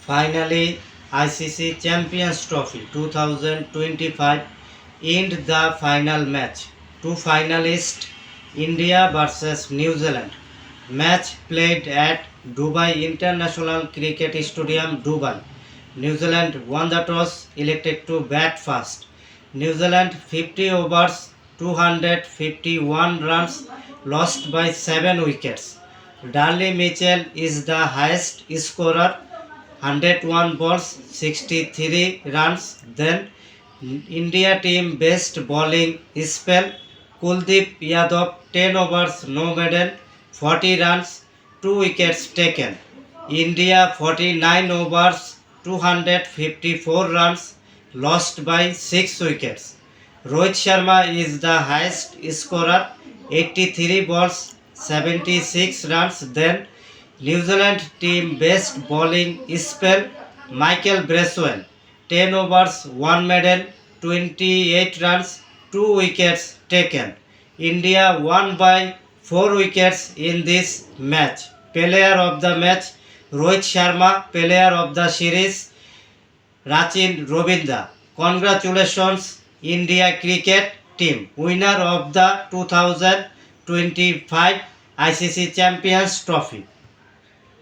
Finally, ICC Champions Trophy 2025 end the final match. Two finalists, India versus New Zealand. Match played at Dubai International Cricket Stadium, Dubai. New Zealand won the toss, elected to bat first. New Zealand 50 overs, 251 runs, lost by 7 wickets. Darley Mitchell is the highest scorer, 101 balls, 63 runs. Then India team best bowling spell, Kuldeep Yadav 10 overs, no maiden, 40 runs, 2 wickets taken. India 49 overs, 254 runs, lost by 6 wickets. Rohit Sharma is the highest scorer, 83 balls, 76 runs. Then New Zealand team best bowling spell, Michael Bracewell 10 overs, 1 maiden, 28 runs, 2 wickets taken. India won by 4 wickets in this match. Player of the match, Rohit Sharma. Player of the series, Rachin Ravindra. Congratulations, India cricket team, winner of the 2025 ICC Champions Trophy.